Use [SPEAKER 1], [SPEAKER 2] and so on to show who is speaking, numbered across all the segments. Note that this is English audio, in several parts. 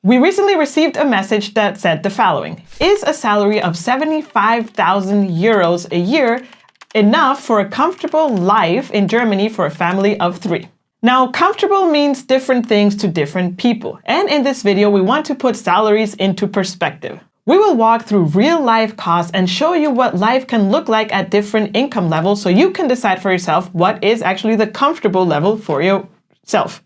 [SPEAKER 1] We recently received a message that said the following: is a salary of 75,000 euros a year enough for a comfortable life in Germany for a family of 3? Now, comfortable means different things to different people, and in this video we want to put salaries into perspective. We will walk through real-life costs and show you what life can look like at different income levels so you can decide for yourself what is actually the comfortable level for yourself.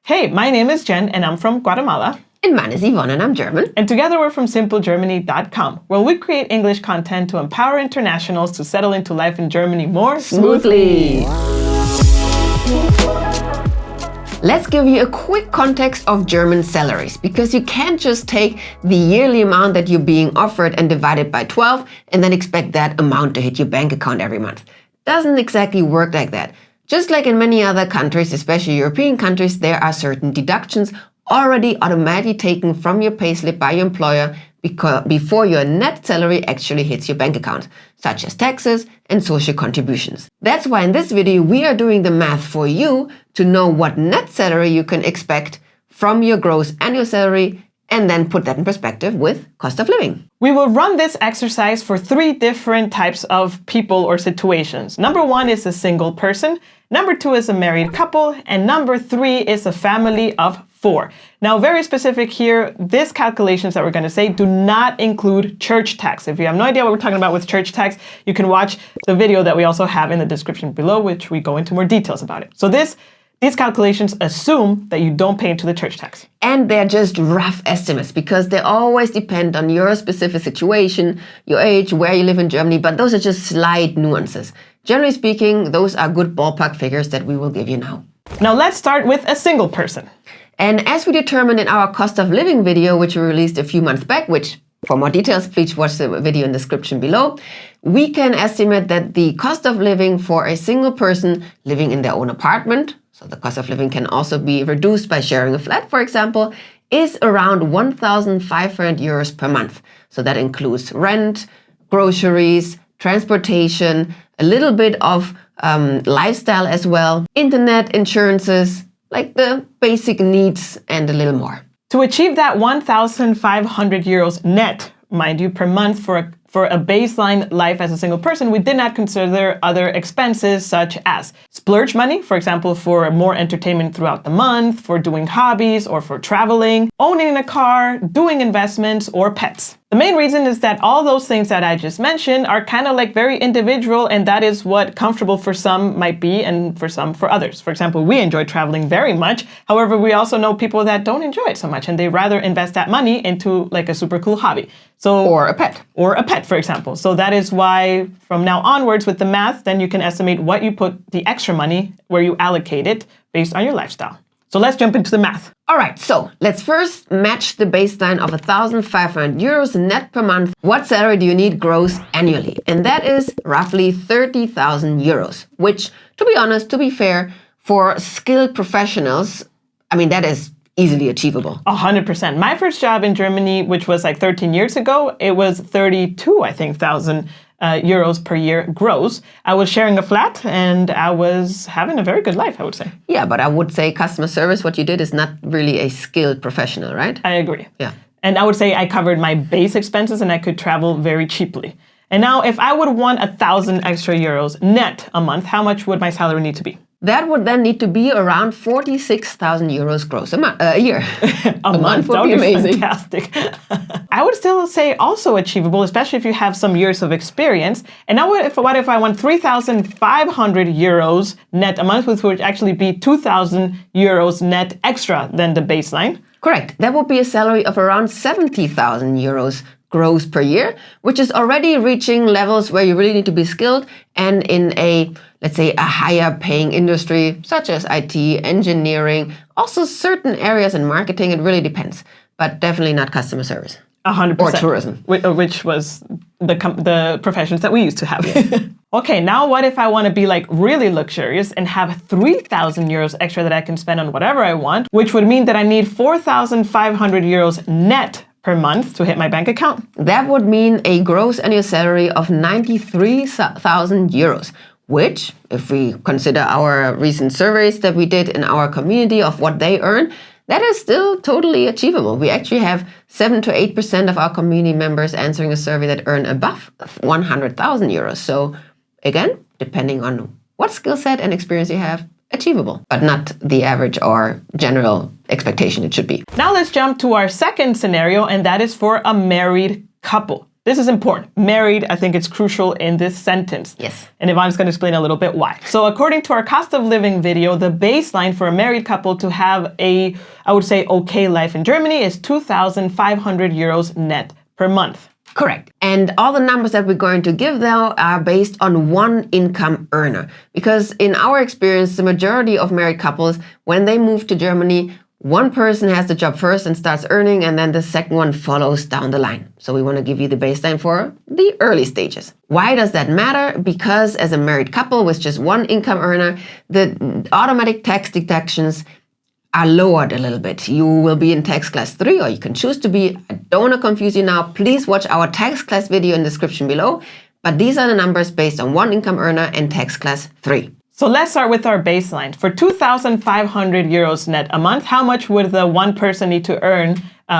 [SPEAKER 1] Hey, my name is Jen and I'm from Guatemala.
[SPEAKER 2] And mine is Yvonne and I'm German.
[SPEAKER 1] And together we're from simplegermany.com, where we create English content to empower internationals to settle into life in Germany more smoothly.
[SPEAKER 2] Let's give you a quick context of German salaries, because you can't just take the yearly amount that you're being offered and divide it by 12 and then expect that amount to hit your bank account every month. Doesn't exactly work like that. Just like in many other countries, especially European countries, there are certain deductions already automatically taken from your payslip by your employer before your net salary actually hits your bank account, such as taxes and social contributions. That's why in this video we are doing the math for you to know what net salary you can expect from your gross annual salary and then put that in perspective with cost of living.
[SPEAKER 1] We will run this exercise for 3 different types of people or situations. Number 1 is a single person, number 2 is a married couple, and number 3 is a family of 4. Now, very specific here, these calculations that we're going to say do not include church tax. If you have no idea what we're talking about with church tax, you can watch the video that we also have in the description below, which we go into more details about it. So these calculations assume that you don't pay into the church tax.
[SPEAKER 2] And they're just rough estimates because they always depend on your specific situation, your age, where you live in Germany, but those are just slight nuances. Generally speaking, those are good ballpark figures that we will give you now.
[SPEAKER 1] Now let's start with a single person.
[SPEAKER 2] And as we determined in our cost of living video, which we released a few months back, which for more details, please watch the video in the description below, we can estimate that the cost of living for a single person living in their own apartment, so the cost of living can also be reduced by sharing a flat, for example, is around 1,500 euros per month. So that includes rent, groceries, transportation, a little bit of lifestyle as well, internet, insurances, like the basic needs and a little more.
[SPEAKER 1] To achieve that 1,500 euros net, mind you, per month for a baseline life as a single person, we did not consider other expenses such as splurge money, for example, for more entertainment throughout the month, for doing hobbies or for traveling, owning a car, doing investments, or pets. The main reason is that all those things that I just mentioned are kind of like very individual, and that is what comfortable for some might be and for some for others. For example, we enjoy traveling very much. However, we also know people that don't enjoy it so much and they rather invest that money into like a super cool hobby.
[SPEAKER 2] Or a pet.
[SPEAKER 1] Or a pet, for example. So that is why from now onwards with the math, then you can estimate what you put the extra money, where you allocate it based on your lifestyle. So let's jump into the math.
[SPEAKER 2] All right, so let's first match the baseline of 1,500 euros net per month. What salary do you need gross annually? And that is roughly 30,000 euros, which, to be honest, to be fair, for skilled professionals, I mean, that is easily achievable.
[SPEAKER 1] 100%. My first job in Germany, which was like 13 years ago, it was 32, I think, thousand euros per year gross. I was sharing a flat and I was having a very good life, I would say.
[SPEAKER 2] Yeah, but I would say customer service, what you did is not really a skilled professional, right?
[SPEAKER 1] I agree.
[SPEAKER 2] Yeah.
[SPEAKER 1] And I would say I covered my base expenses and I could travel very cheaply. And now if I would want 1,000 extra euros net a month, how much would my salary need to be?
[SPEAKER 2] That would then need to be around 46,000 euros gross a year.
[SPEAKER 1] a month
[SPEAKER 2] would be amazing.
[SPEAKER 1] Fantastic. I would still say also achievable, especially if you have some years of experience. And now what if I want 3,500 euros net a month, which would actually be 2,000 euros net extra than the baseline?
[SPEAKER 2] Correct. That would be a salary of around 70,000 euros gross per year, which is already reaching levels where you really need to be skilled and in a, let's say, a higher paying industry such as IT, engineering, also certain areas in marketing. It really depends, but definitely not customer service.
[SPEAKER 1] 100%.
[SPEAKER 2] Or tourism.
[SPEAKER 1] Which was the professions that we used to have. Yeah. Okay, now what if I want to be like really luxurious and have 3,000 euros extra that I can spend on whatever I want, which would mean that I need 4,500 euros net per month to hit my bank account?
[SPEAKER 2] That would mean a gross annual salary of 93,000 euros, which, if we consider our recent surveys that we did in our community of what they earn, That is still totally achievable. We actually have 7 to 8% of our community members answering a survey that earn above 100,000 euros. So again, depending on what skill set and experience you have, achievable, but not the average or general expectation it should be.
[SPEAKER 1] Now let's jump to our second scenario, and that is for a married couple. This is important. Married, I think it's crucial in this sentence.
[SPEAKER 2] Yes.
[SPEAKER 1] And Yvonne's going to explain a little bit why. So according to our cost of living video, the baseline for a married couple to have a, I would say, okay life in Germany is 2,500 euros net per month.
[SPEAKER 2] Correct. And all the numbers that we're going to give now are based on one income earner. Because in our experience, the majority of married couples, when they move to Germany, one person has the job first and starts earning, and then the second one follows down the line. So we want to give you the baseline for the early stages. Why does that matter? Because as a married couple with just one income earner, the automatic tax deductions are lowered a little bit. You will be in tax class 3, or you can choose to be. I don't want to confuse you now. Please watch our tax class video in the description below. But these are the numbers based on one income earner and tax class 3.
[SPEAKER 1] So let's start with our baseline. For 2,500 euros net a month, how much would the one person need to earn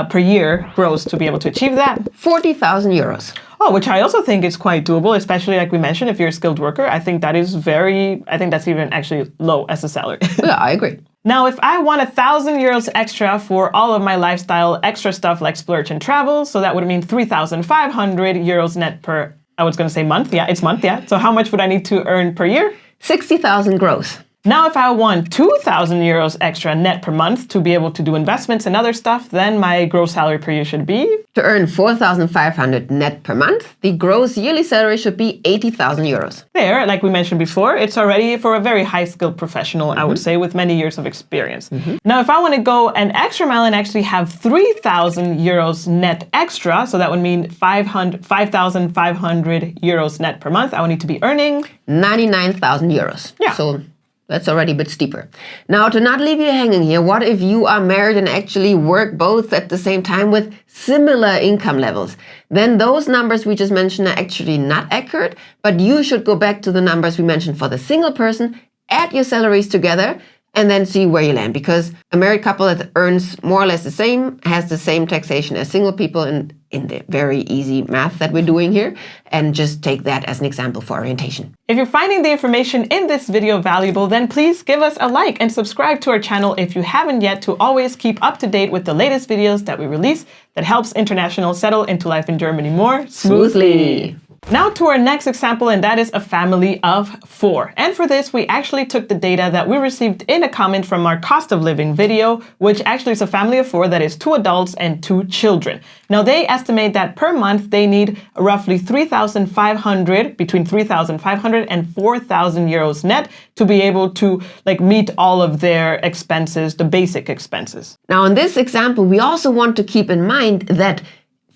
[SPEAKER 1] per year gross to be able to achieve that?
[SPEAKER 2] 40,000 euros.
[SPEAKER 1] Oh, which I also think is quite doable, especially like we mentioned, if you're a skilled worker. I think that is I think that's even actually low as a salary.
[SPEAKER 2] Yeah, I agree.
[SPEAKER 1] Now, if I want 1,000 euros extra for all of my lifestyle extra stuff like splurge and travel, so that would mean 3,500 euros net per, I was going to say month. Yeah, it's month, yeah. So how much would I need to earn per year?
[SPEAKER 2] 60,000 gross.
[SPEAKER 1] Now, if I want 2,000 euros extra net per month to be able to do investments and other stuff, then my gross salary per year should be?
[SPEAKER 2] To earn 4,500 net per month, the gross yearly salary should be 80,000 euros.
[SPEAKER 1] There, like we mentioned before, it's already for a very high-skilled professional, I would say, with many years of experience. Now, if I want to go an extra mile and actually have 3,000 euros net extra, so that would mean 5,500 euros net per month, I would need to be earning
[SPEAKER 2] 99,000 euros.
[SPEAKER 1] Yeah.
[SPEAKER 2] So that's already a bit steeper. Now, to not leave you hanging here, what if you are married and actually work both at the same time with similar income levels? Then those numbers we just mentioned are actually not accurate, but you should go back to the numbers we mentioned for the single person, add your salaries together, and then see where you land. Because a married couple that earns more or less the same has the same taxation as single people in the very easy math that we're doing here, and just take that as an example for orientation.
[SPEAKER 1] If you're finding the information in this video valuable, then please give us a like and subscribe to our channel if you haven't yet, to always keep up to date with the latest videos that we release that helps internationals settle into life in Germany more smoothly. Now to our next example, and that is a family of 4. And for this, we actually took the data that we received in a comment from our cost of living video, which actually is a family of 4 that is 2 adults and 2 children. Now they estimate that per month they need roughly 3,500, between 3,500 and 4,000 euros net to be able to meet all of their expenses, the basic expenses.
[SPEAKER 2] Now in this example, we also want to keep in mind that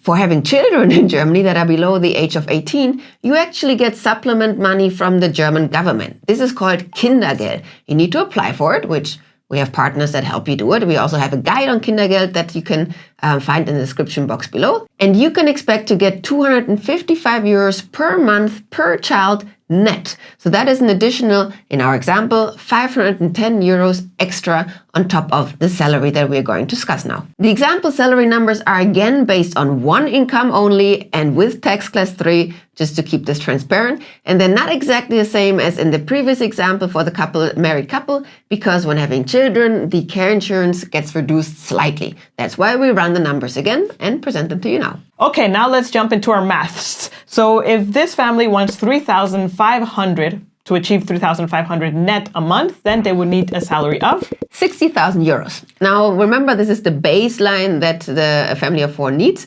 [SPEAKER 2] for having children in Germany that are below the age of 18, you actually get supplement money from the German government. This is called Kindergeld. You need to apply for it, which we have partners that help you do it. We also have a guide on Kindergeld that you can find in the description box below. And you can expect to get 255 euros per month per child net. So that is an additional, in our example, 510 euros extra on top of the salary that we're going to discuss now. The example salary numbers are again based on one income only and with tax class 3, just to keep this transparent. And they're not exactly the same as in the previous example for the married couple, because when having children, the care insurance gets reduced slightly. That's why we run the numbers again and present them to you now.
[SPEAKER 1] Okay, now let's jump into our maths. So if this family wants 3,500 to achieve 3,500 net a month, then they would need a salary of
[SPEAKER 2] 60,000 euros. Now, remember, this is the baseline that a family of 4 needs.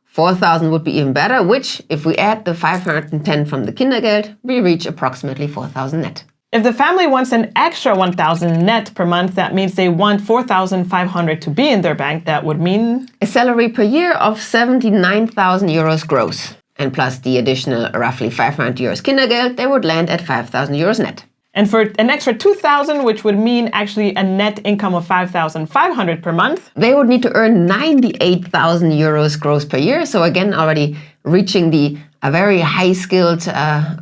[SPEAKER 2] 4,000 would be even better, which, if we add the 510 from the Kindergeld, we reach approximately 4,000 net.
[SPEAKER 1] If the family wants an extra 1,000 net per month, that means they want 4,500 to be in their bank. That would mean
[SPEAKER 2] a salary per year of 79,000 euros gross. And plus the additional roughly 500 euros Kindergeld, they would land at 5,000 euros net.
[SPEAKER 1] And for an extra 2,000, which would mean actually a net income of 5,500 per month,
[SPEAKER 2] they would need to earn 98,000 euros gross per year. So again, already reaching a very high skilled,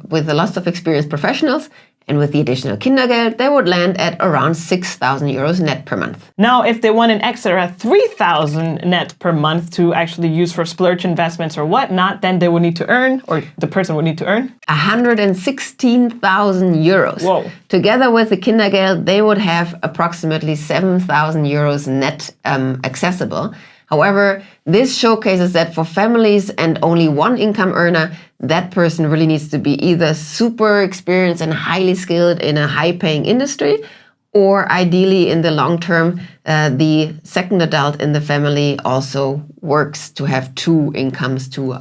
[SPEAKER 2] with a lot of experienced professionals. And with the additional Kindergeld, they would land at around 6,000 euros net per month.
[SPEAKER 1] Now, if they want an extra 3,000 net per month to actually use for splurge investments or whatnot, then they would need to earn, or the person would need to earn,
[SPEAKER 2] 116,000 euros.
[SPEAKER 1] Whoa.
[SPEAKER 2] Together with the Kindergeld, they would have approximately 7,000 euros net accessible. However, this showcases that for families and only one income earner, that person really needs to be either super experienced and highly skilled in a high-paying industry, or ideally in the long term, the second adult in the family also works to have two incomes to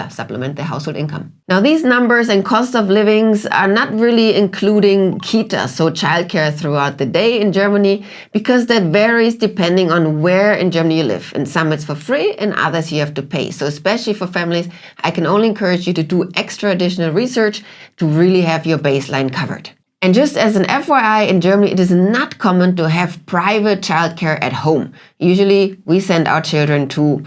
[SPEAKER 2] supplement their household income. Now, these numbers and cost of livings are not really including kita, so childcare throughout the day in Germany, because that varies depending on where in Germany you live. In some it's for free, in others you have to pay. So especially for families, I can only encourage you to do extra additional research to really have your baseline covered. And just as an FYI, in Germany, it is not common to have private childcare at home. Usually, we send our children to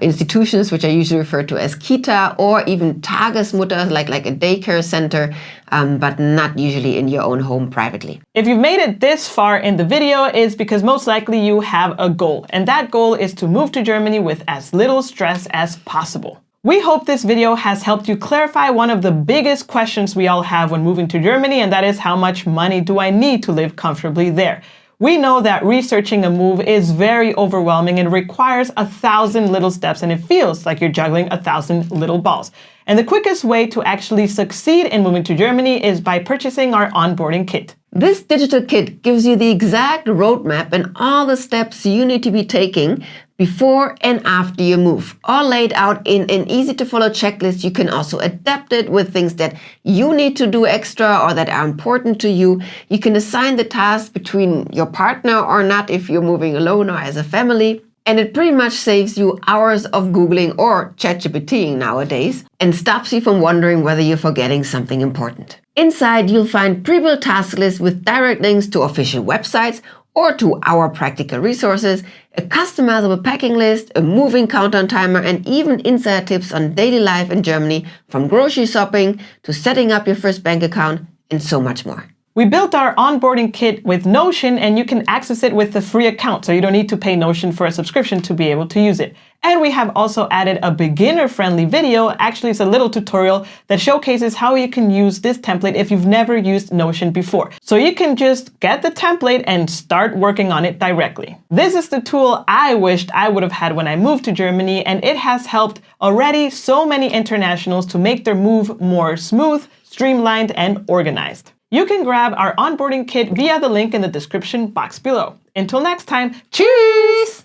[SPEAKER 2] institutions, which are usually referred to as kita or even Tagesmutter, like a daycare center, but not usually in your own home privately.
[SPEAKER 1] If you've made it this far in the video, it's because most likely you have a goal. And that goal is to move to Germany with as little stress as possible. We hope this video has helped you clarify one of the biggest questions we all have when moving to Germany, and that is, how much money do I need to live comfortably there? We know that researching a move is very overwhelming and requires 1,000 little steps, and it feels like you're juggling 1,000 little balls. And the quickest way to actually succeed in moving to Germany is by purchasing our onboarding kit.
[SPEAKER 2] This digital kit gives you the exact roadmap and all the steps you need to be taking before and after you move, all laid out in an easy-to-follow checklist. You can also adapt it with things that you need to do extra or that are important to you. You can assign the task between your partner or not if you're moving alone or as a family. And it pretty much saves you hours of Googling or ChatGPTing nowadays and stops you from wondering whether you're forgetting something important. Inside, you'll find pre-built task lists with direct links to official websites or to our practical resources, a customizable packing list, a moving countdown timer, and even insider tips on daily life in Germany, from grocery shopping to setting up your first bank account, and so much more.
[SPEAKER 1] We built our onboarding kit with Notion, and you can access it with a free account, so you don't need to pay Notion for a subscription to be able to use it. And we have also added a beginner-friendly video. Actually, it's a little tutorial that showcases how you can use this template if you've never used Notion before. So you can just get the template and start working on it directly. This is the tool I wished I would have had when I moved to Germany, and it has helped already so many internationals to make their move more smooth, streamlined, and organized. You can grab our onboarding kit via the link in the description box below. Until next time, cheers!